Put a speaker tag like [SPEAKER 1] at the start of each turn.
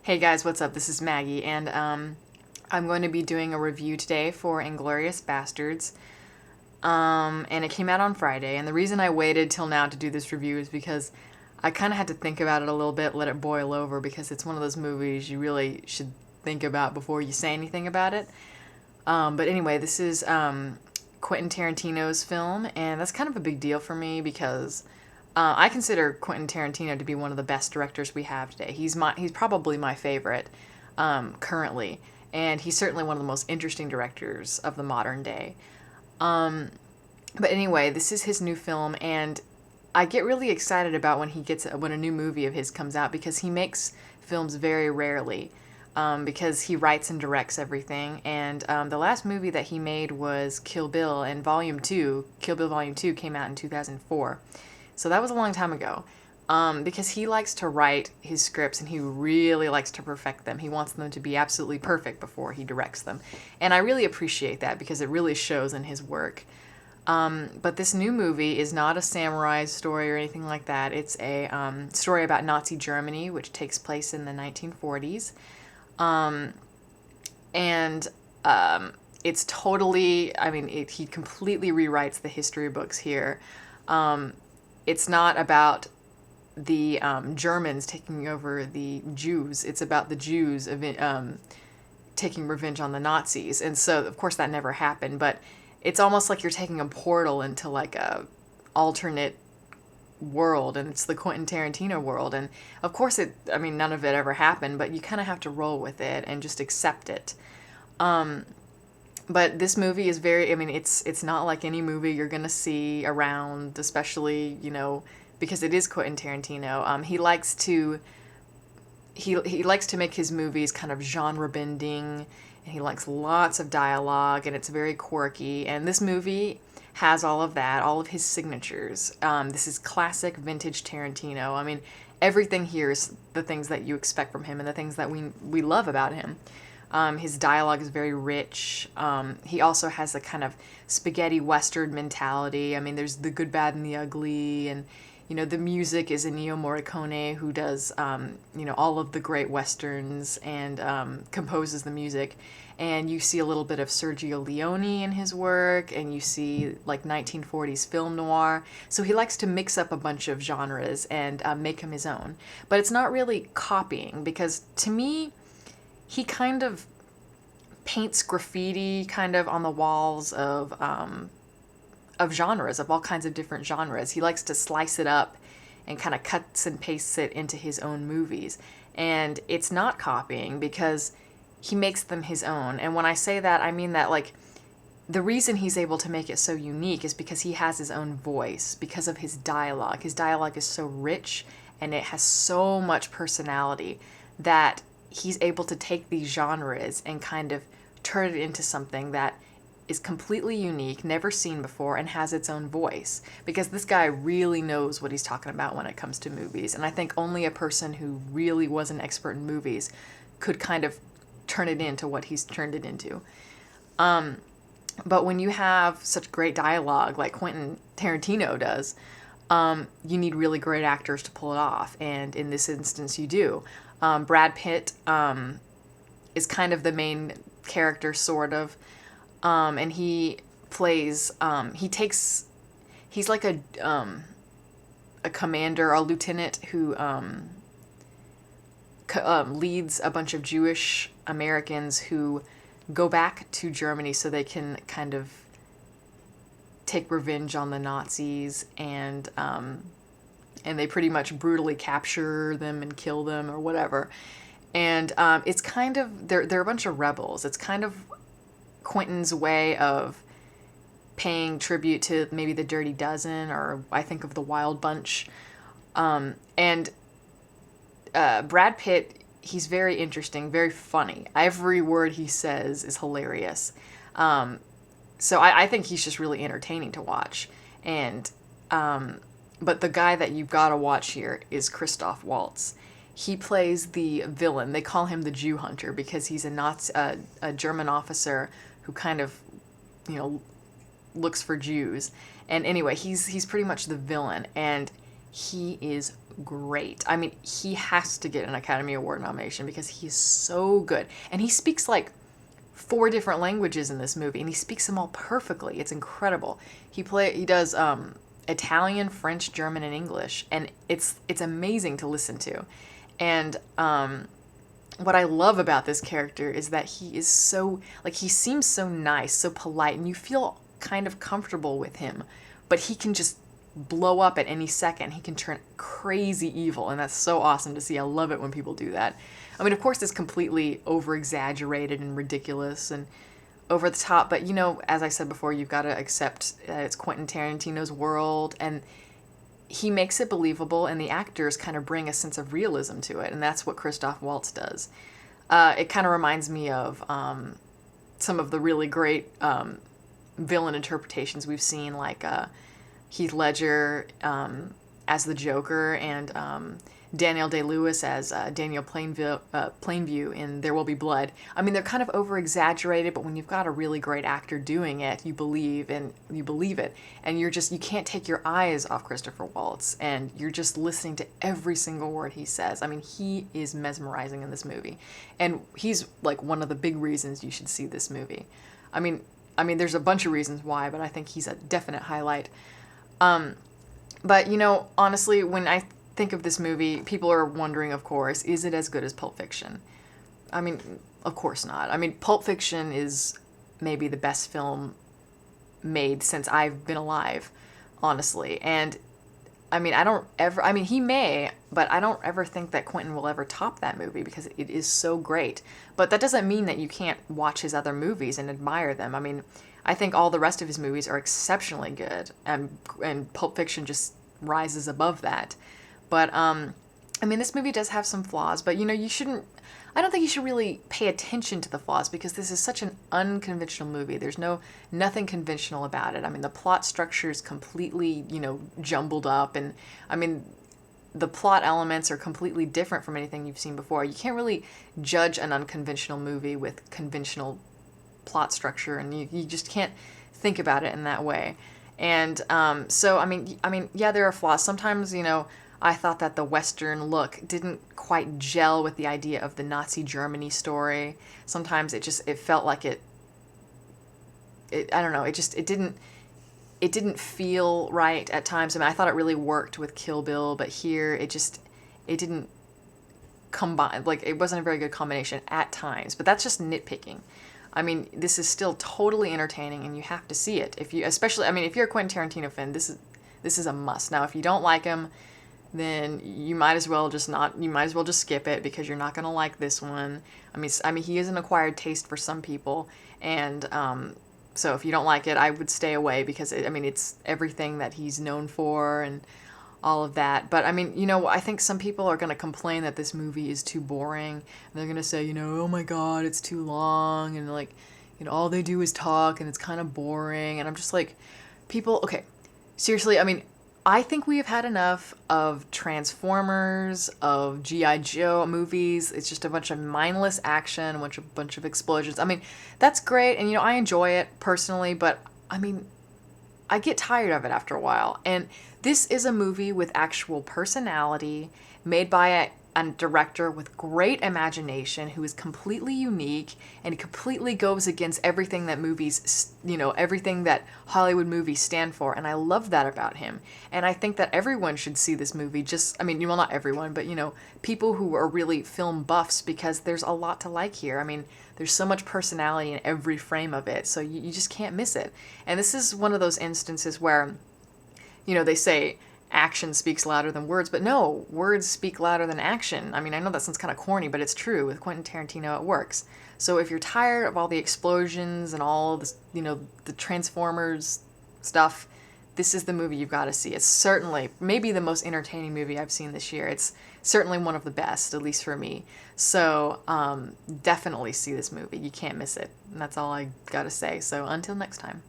[SPEAKER 1] Hey guys, what's up? This is Maggie, and I'm going to be doing a review today for Inglourious Basterds. And it came out on Friday, and the reason I waited till now to do this review is because I kind of had to think about it a little bit, let it boil over, because it's one of those movies you really should think about before you say anything about it. But anyway, this is Quentin Tarantino's film, and that's kind of a big deal for me because I consider Quentin Tarantino to be one of the best directors we have today. He's probably my favorite currently, and he's certainly one of the most interesting directors of the modern day. But anyway, this is his new film, and I get really excited about when a new movie of his comes out because he makes films very rarely. Because he writes and directs everything. And the last movie that he made was Kill Bill, and Kill Bill Volume 2 came out in 2004. So that was a long time ago. Because he likes to write his scripts and he really likes to perfect them. He wants them to be absolutely perfect before he directs them. And I really appreciate that because it really shows in his work. But this new movie is not a samurai story or anything like that. It's a story about Nazi Germany, which takes place in the 1940s. And it's totally, he completely rewrites the history books here. It's not about the Germans taking over the Jews. It's about the Jews taking revenge on the Nazis. And so, of course, that never happened. But it's almost like you're taking a portal into like a alternate world, and it's the Quentin Tarantino world. And of course, none of it ever happened, but you kind of have to roll with it and just accept it. But this movie is it's not like any movie you're gonna see around, especially, because it is Quentin Tarantino. He likes to make his movies kind of genre bending, and he likes lots of dialogue, and it's very quirky. And this movie has all of that, all of his signatures. This is classic vintage Tarantino. Everything here is the things that you expect from him and the things that we love about him. His dialogue is very rich. He also has a kind of spaghetti western mentality. There's the good, bad, and the ugly, and the music is Ennio Morricone, who does all of the great westerns and composes the music. And you see a little bit of Sergio Leone in his work, and you see like 1940s film noir. So he likes to mix up a bunch of genres and make them his own. But it's not really copying, because to me, he kind of paints graffiti kind of on the walls of genres, of all kinds of different genres. He likes to slice it up and kind of cuts and pastes it into his own movies. And it's not copying because he makes them his own. And when I say that, I mean that, like, the reason he's able to make it so unique is because he has his own voice, because of his dialogue. His dialogue is so rich and it has so much personality that he's able to take these genres and kind of turn it into something that is completely unique, never seen before, and has its own voice. Because this guy really knows what he's talking about when it comes to movies. And I think only a person who really was an expert in movies could kind of turn it into what he's turned it into. But when you have such great dialogue like Quentin Tarantino does, you need really great actors to pull it off. And in this instance, you do. Brad Pitt is kind of the main character, sort of. And he plays, he's like a commander, a lieutenant who leads a bunch of Jewish Americans who go back to Germany so they can kind of take revenge on the Nazis, and they pretty much brutally capture them and kill them or whatever. And it's kind of, they're a bunch of rebels. It's kind of Quentin's way of paying tribute to maybe the Dirty Dozen, or I think of the Wild Bunch. And Brad Pitt, he's very interesting, very funny. Every word he says is hilarious. So I think he's just really entertaining to watch. And but the guy that you've got to watch here is Christoph Waltz. He plays the villain. They call him the Jew Hunter because he's a German officer who kind of, looks for Jews. And anyway, he's pretty much the villain, and he is great. I mean, he has to get an Academy Award nomination because he's so good. And he speaks like 4 different languages in this movie, and he speaks them all perfectly. It's incredible. He does Italian, French, German, and English, and it's amazing to listen to. And what I love about this character is that he is so, like, he seems so nice, so polite, and you feel kind of comfortable with him, but he can just blow up at any second. He can turn crazy evil, and that's so awesome to see. I love it when people do that. I mean, of course, it's completely over-exaggerated and ridiculous and over the top, but, you know, as I said before, you've got to accept that it's Quentin Tarantino's world, and he makes it believable, and the actors kind of bring a sense of realism to it, and that's what Christoph Waltz does. It kind of reminds me of some of the really great villain interpretations we've seen, like Heath Ledger as the Joker, and Daniel Day-Lewis as Daniel Plainview in There Will Be Blood. I mean, they're kind of over-exaggerated, but when you've got a really great actor doing it, you believe it. And you can't take your eyes off Christopher Waltz, and you're just listening to every single word he says. I mean, he is mesmerizing in this movie. And he's like one of the big reasons you should see this movie. I mean, there's a bunch of reasons why, but I think he's a definite highlight. But, you know, honestly, when I think of this movie, people are wondering, of course, is it as good as Pulp Fiction? I mean, of course not. I mean, Pulp Fiction is maybe the best film made since I've been alive, honestly. And, I mean, he may, but I don't ever think that Quentin will ever top that movie because it is so great. But that doesn't mean that you can't watch his other movies and admire them. I mean, I think all the rest of his movies are exceptionally good, and Pulp Fiction just rises above that. But, I mean, this movie does have some flaws, but, you know, I don't think you should really pay attention to the flaws because this is such an unconventional movie. There's nothing conventional about it. I mean, the plot structure is completely, you know, jumbled up, and, I mean, the plot elements are completely different from anything you've seen before. You can't really judge an unconventional movie with conventional plot structure, and you just can't think about it in that way. And so I mean, yeah, there are flaws. Sometimes, you know, I thought that the Western look didn't quite gel with the idea of the Nazi Germany story. Sometimes it felt like it I don't know, it didn't feel right at times. I mean, I thought it really worked with Kill Bill, but here it didn't combine, like, it wasn't a very good combination at times, but that's just nitpicking. I mean, this is still totally entertaining, and you have to see it. If you're a Quentin Tarantino fan, this is a must. Now, if you don't like him, then you might as well just skip it because you're not going to like this one. I mean, he is an acquired taste for some people, and so if you don't like it, I would stay away because it's everything that he's known for and all of that. But I mean, you know, I think some people are going to complain that this movie is too boring. And they're going to say, you know, oh my God, it's too long. And like, you know, all they do is talk and it's kind of boring. And I'm just like, people, okay, seriously, I mean, I think we have had enough of Transformers, of G.I. Joe movies. It's just a bunch of mindless action, a bunch of explosions. I mean, that's great. And, you know, I enjoy it personally, but I mean, I get tired of it after a while. And this is a movie with actual personality, made by a director with great imagination who is completely unique and completely goes against everything that everything that Hollywood movies stand for. And I love that about him. And I think that everyone should see this movie. Well, not everyone, but, you know, people who are really film buffs, because there's a lot to like here. I mean, there's so much personality in every frame of it, so you just can't miss it. And this is one of those instances where, you know, they say action speaks louder than words, but no, words speak louder than action. I mean, I know that sounds kind of corny, but it's true. With Quentin Tarantino, it works. So if you're tired of all the explosions and all this, you know, the Transformers stuff, this is the movie you've got to see. It's certainly maybe the most entertaining movie I've seen this year. It's certainly one of the best, at least for me. So definitely see this movie. You can't miss it. And that's all I got to say. So until next time.